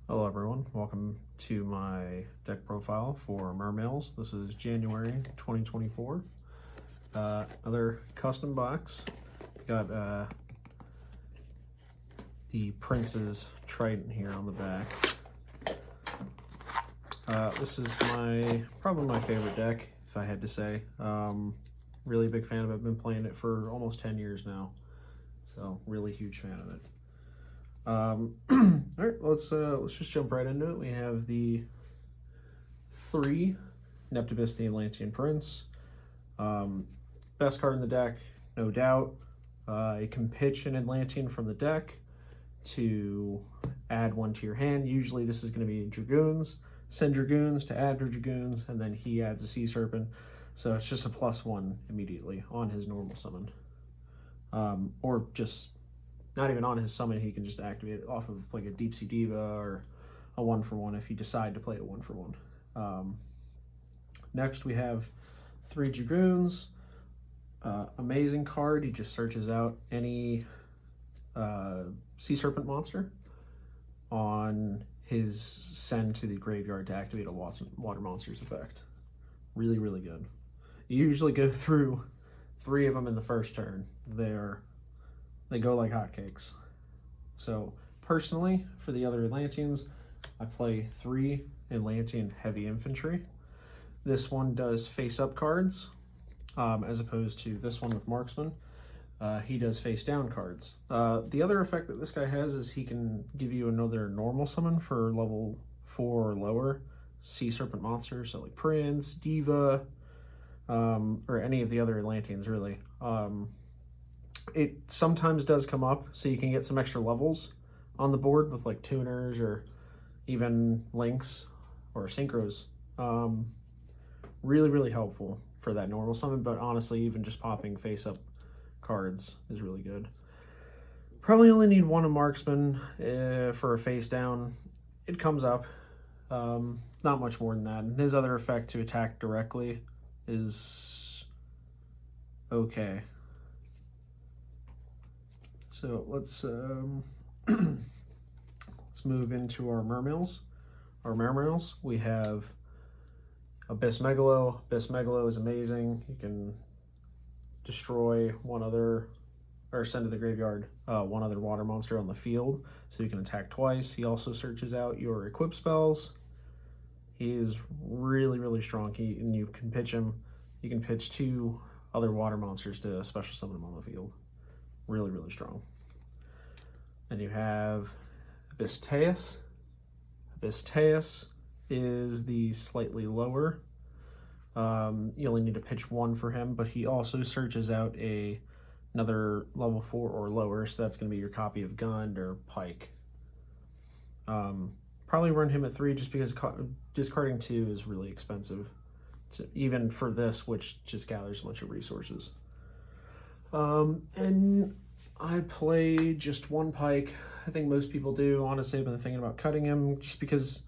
Hello everyone, welcome to my deck profile for Mermails. This is January 2024. Another custom box. Got the Prince's Trident here on the back. This is probably my favorite deck, if I had to say. Really big fan of it. I've been playing it for almost 10 years now, so really huge fan of it. All right, let's just jump right into it. We have the 3 Neptibus, the Atlantean Prince. Best card in the deck, no doubt. You can pitch an Atlantean from the deck to add 1 to your hand. Usually this is going to be Dragoons. Send Dragoons to add Dragoons, and then he adds a Sea Serpent. So it's just a +1 immediately on his normal summon. Or just not even on his summon, he can just activate it off of like a Deep Sea Diva or a 1-for-1 if you decide to play a 1-for-1. Next we have 3 Dragoons. Amazing card. He just searches out any Sea Serpent monster on his send to the graveyard to activate a water monster's effect. Really, really good. You usually go through 3 of them in the first turn. They go like hotcakes. So personally, for the other Atlanteans, I play 3 Atlantean heavy infantry. This one does face-up cards, as opposed to this one with marksman. He does face-down cards. The other effect that this guy has is he can give you another normal summon for level 4 or lower Sea Serpent monsters, so like Prince, Diva, or any of the other Atlanteans, really. It sometimes does come up, so you can get some extra levels on the board with like tuners or even links or synchros. Really, really helpful for that normal summon, but honestly, even just popping face-up cards is really good. Probably only need 1 a marksman for a face-down. It comes up. Not much more than that. And his other effect to attack directly is okay. So let's let's move into our Mermails. Our Mermails, we have Abyss Megalo. Abyss Megalo is amazing. You can destroy or send to the graveyard 1 other water monster on the field, so you can attack twice. He also searches out your equip spells. He is really, really strong. And you can pitch him. You can pitch 2 other water monsters to special summon him on the field. Really, really strong. Then you have Abyss. Abyss is the slightly lower. You only need to pitch 1 for him, but he also searches out another level 4 or lower, so that's going to be your copy of Gund or Pike. Probably run him at 3 just because discarding 2 is really expensive, even for this, which just gathers a bunch of resources. And I play just 1 Pike. I think most people do. Honestly, I've been thinking about cutting him just because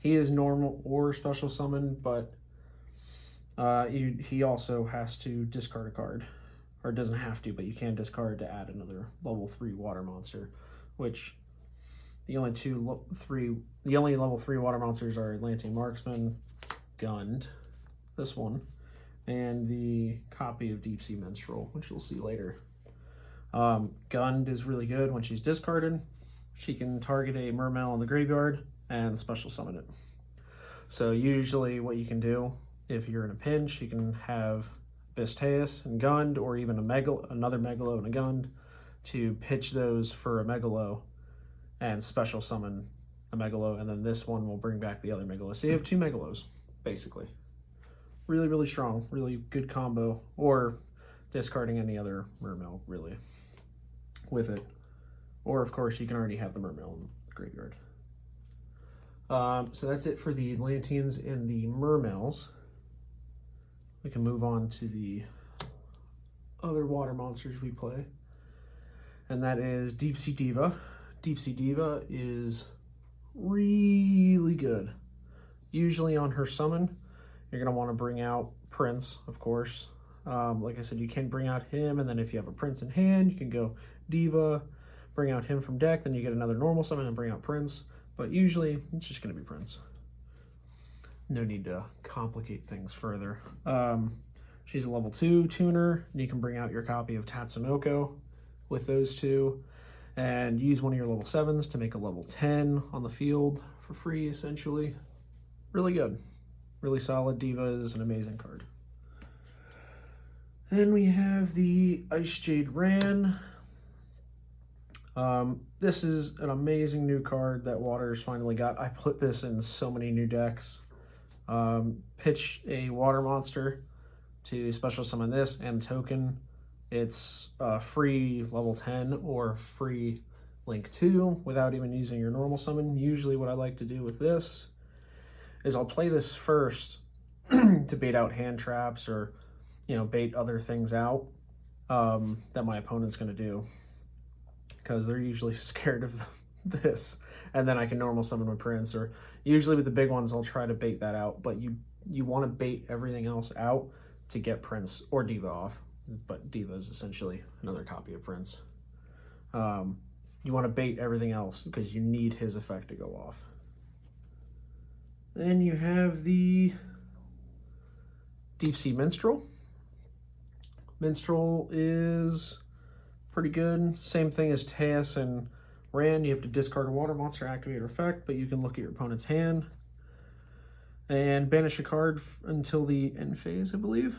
he is normal or special summon, but he also has to discard a card. Or doesn't have to, but you can discard to add another level 3 water monster, which the only level 3 water monsters are Atlantean Marksman, Gund, this one, and the copy of Deep Sea Minstrel, which you'll see later. Gund is really good when she's discarded. She can target a Mermail in the graveyard and special summon it. So usually what you can do, if you're in a pinch, you can have Abyss and Gund, or even another Megalo and a Gund, to pitch those for a Megalo and special summon a Megalo, and then this one will bring back the other Megalo. So you have 2 Megalos, basically. Really, really strong, really good combo, or discarding any other Mermail, really, with it. Or, of course, you can already have the Mermail in the graveyard. So that's it for the Atlanteans and the Mermails. We can move on to the other water monsters we play, and that is Deep Sea Diva. Deep Sea Diva is really good. Usually on her summon, you're going to want to bring out Prince, of course. Like I said, you can bring out him, and then if you have a Prince in hand, you can go Diva, bring out him from deck, then you get another normal summon and bring out Prince. but usually it's just going to be Prince. No need to complicate things further. She's a level 2 tuner, and you can bring out your copy of Tatsunoko with those two, and use one of your level 7s to make a level 10 on the field for free, essentially. Really good. Really solid. Diva is an amazing card. Then we have the Ice Jade Ran. This is an amazing new card that Water's finally got. I put this in so many new decks. Pitch a water monster to special summon this and token. It's free level 10 or free Link 2 without even using your normal summon. Usually what I like to do with this is I'll play this first to bait out hand traps or, bait other things out that my opponent's going to do, because they're usually scared of this. And then I can normal summon my Prince, or usually with the big ones I'll try to bait that out, but you want to bait everything else out to get Prince or Diva off. But Diva is essentially another copy of Prince. You want to bait everything else because you need his effect to go off. Then you have the Deep Sea Minstrel. Minstrel is pretty good. Same thing as Teus and Ran. You have to discard a water monster, activate her effect, but you can look at your opponent's hand and banish a card until the end phase, I believe.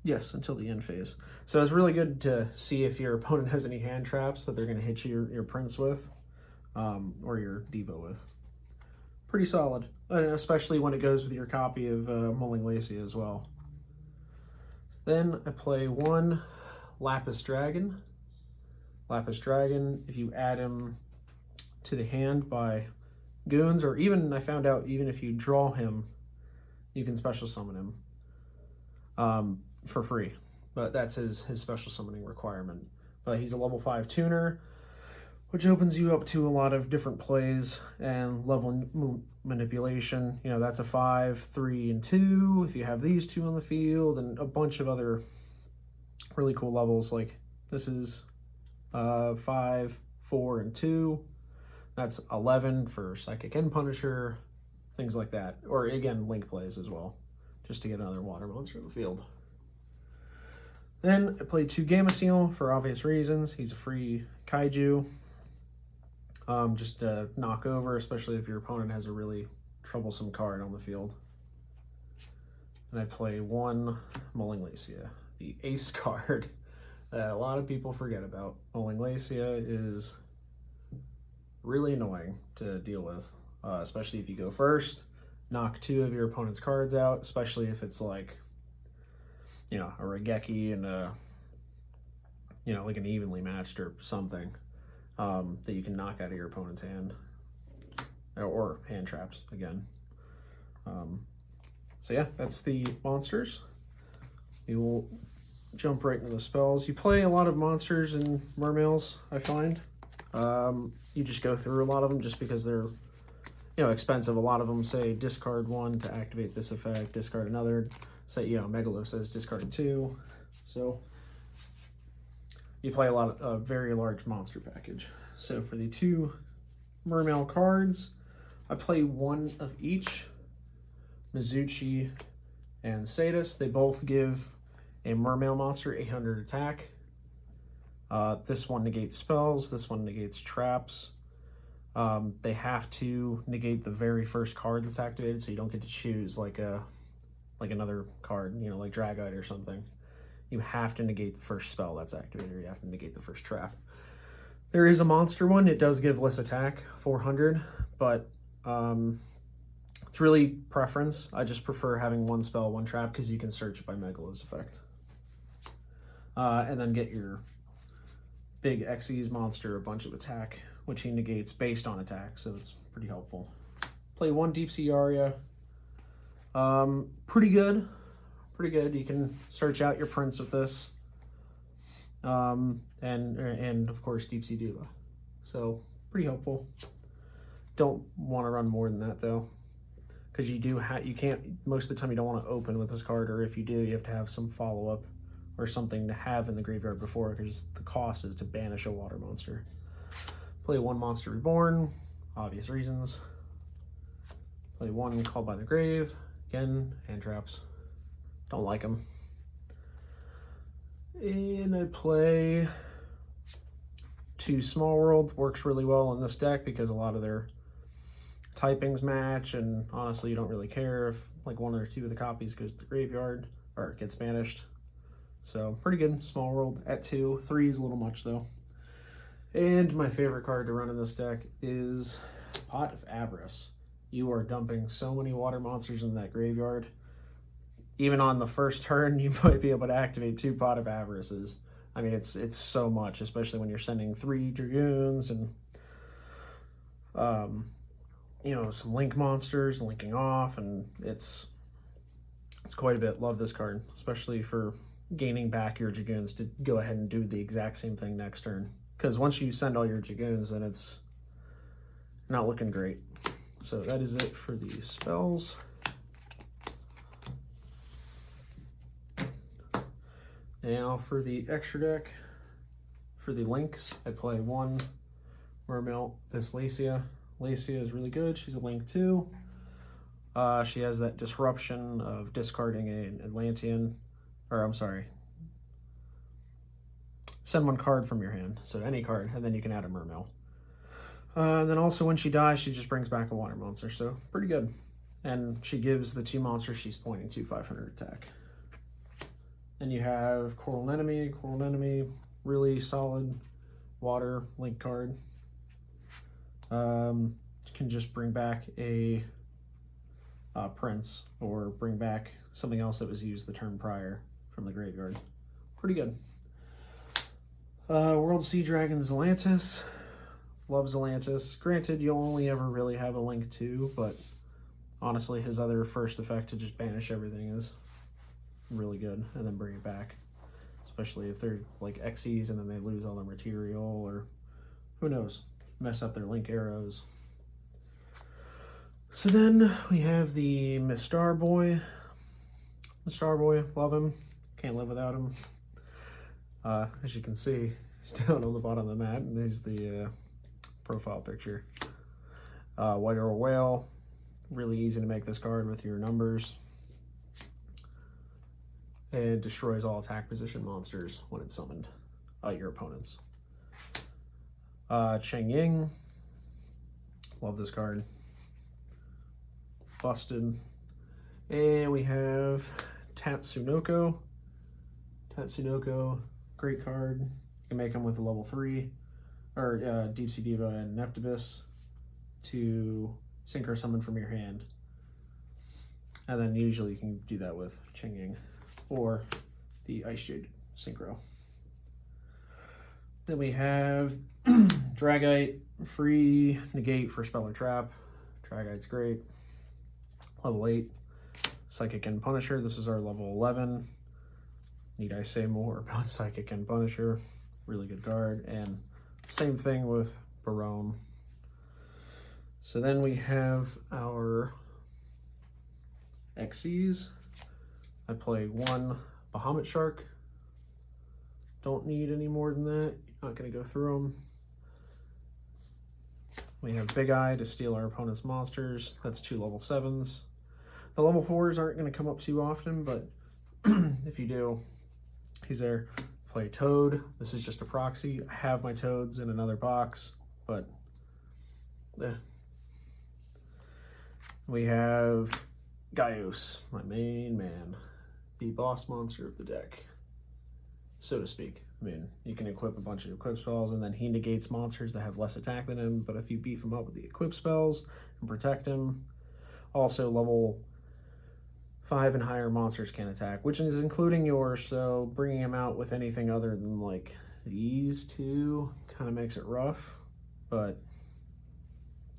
Yes, until the end phase. So it's really good to see if your opponent has any hand traps that they're going to hit your Prince with, or your Diva with. Pretty solid, especially when it goes with your copy of Mulling Lacia as well. Then I play one Lapis Dragon. Lapis Dragon, if you add him to the hand by goons, or even, I found out, even if you draw him, you can special summon him for free. But that's his special summoning requirement. But he's a level 5 tuner, which opens you up to a lot of different plays and level manipulation. That's a 5, 3, and 2 if you have these two on the field, and a bunch of other really cool levels. Like this is 5, 4, and 2. That's 11 for Psychic and Punisher, things like that. Or again, Link plays as well, just to get another water monster in the field. Then I played 2 Gamma Seal for obvious reasons. He's a free kaiju. Just to knock over, especially if your opponent has a really troublesome card on the field. And I play 1 Mulling Lacia, the ace card that a lot of people forget about. Mulling Lacia is really annoying to deal with, especially if you go first. Knock 2 of your opponent's cards out, especially if it's like, a Regeki and like an evenly matched or something. That you can knock out of your opponent's hand, or hand traps again. So yeah, that's the monsters. We will jump right into the spells. You play a lot of monsters in Mermails, I find. You just go through a lot of them just because they're expensive. A lot of them say discard 1 to activate this effect, discard another. Say Megalo says discard 2. So you play a lot of very large monster package. So for the 2 Mermail cards, I play 1 of each, Mizuchi and Sadis. They both give a Mermail monster 800 attack. This one negates spells, this one negates traps. They have to negate the very first card that's activated, so you don't get to choose like another card, like Dragite or something. You have to negate the first spell that's activated, or you have to negate the first trap. There is a monster one. It does give less attack, 400, but it's really preference. I just prefer having 1 spell, 1 trap, because you can search it by Megalo's effect. And then get your big Xyz monster a bunch of attack, which he negates based on attack, so it's pretty helpful. Play 1 Deep Sea Aria. Pretty good. You can search out your Prince with this, and of course Deep Sea Diva. So pretty helpful. Don't want to run more than that though, because you can't, most of the time you don't want to open with this card, or if you do, you have to have some follow up or something to have in the graveyard before, because the cost is to banish a water monster. Play 1 Monster Reborn. obvious reasons. Play 1 Called by the Grave. Again, hand traps. Don't like them. And I play 2 Small World. Works really well in this deck because a lot of their typings match, and honestly you don't really care if like 1 or 2 of the copies goes to the graveyard or gets banished. So pretty good Small World at 2. 3 is a little much though. And my favorite card to run in this deck is Pot of Avarice. You are dumping so many water monsters in that graveyard. Even on the first turn, you might be able to activate 2 Pot of Avarices. I mean, it's so much, especially when you're sending 3 Dragoons and you know, some link monsters linking off, and it's quite a bit. Love this card, especially for gaining back your Dragoons to go ahead and do the exact same thing next turn. Because once you send all your Dragoons, then it's not looking great. So that is it for the spells. Now for the extra deck, for the links, I play 1 Mermail, this Lacia. Lacia is really good. She's a link too. She has that disruption of discarding an Atlantean, or I'm sorry, send 1 card from your hand, so any card, and then you can add a Mermail. And then also when she dies, she just brings back a water monster, so pretty good. And she gives the 2 monsters she's pointing to 500 attack. Then you have Coral Anemone. Coral Anemone, really solid water link card. Can just bring back a prince, or bring back something else that was used the turn prior from the graveyard. Pretty good. World Sea Dragons Atlantis. Loves Atlantis. Granted, you'll only ever really have a link 2, but honestly, his other first effect to just banish everything is really good, and then bring it back. Especially if they're like Xyz and then they lose all their material, or who knows, mess up their link arrows. So then we have the Mistar Boy. Mistar Boy, love him. Can't live without him. As you can see, he's down on the bottom of the mat, and here's the profile picture. White Oral Whale, really easy to make this card with your numbers. And destroys all attack position monsters when it's summoned, your opponents. Cheng Ying, love this card. Busted. And we have Tatsunoko. Tatsunoko, great card. You can make them with a level 3, or Deep Sea Diva and Neptibus to synchro summon from your hand. And then usually you can do that with Cheng Ying or the Ice Jade synchro. Then we have Dragite, free negate for spell or trap. Dragite's great. Level 8, Psychic and Punisher. This is our level 11. Need I say more about Psychic and Punisher? Really good card. And same thing with Barone. So then we have our Xyz. I play 1 Bahamut Shark. Don't need any more than that. Not going to go through them. We have Big Eye to steal our opponent's monsters. That's 2 level 7s. The level 4s aren't going to come up too often, but if you do, he's there. Play Toad. This is just a proxy. I have my Toads in another box, but we have Gaius, my main man, the boss monster of the deck, so to speak. I mean, you can equip a bunch of equip spells, and then he negates monsters that have less attack than him, but if you beef him up with the equip spells and protect him, also level 5 and higher monsters can attack, which is including yours, so bringing him out with anything other than like these 2 kind of makes it rough, but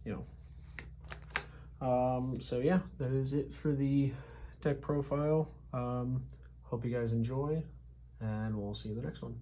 you know. So yeah, that is it for the deck profile. Hope you guys enjoy, and we'll see you in the next one.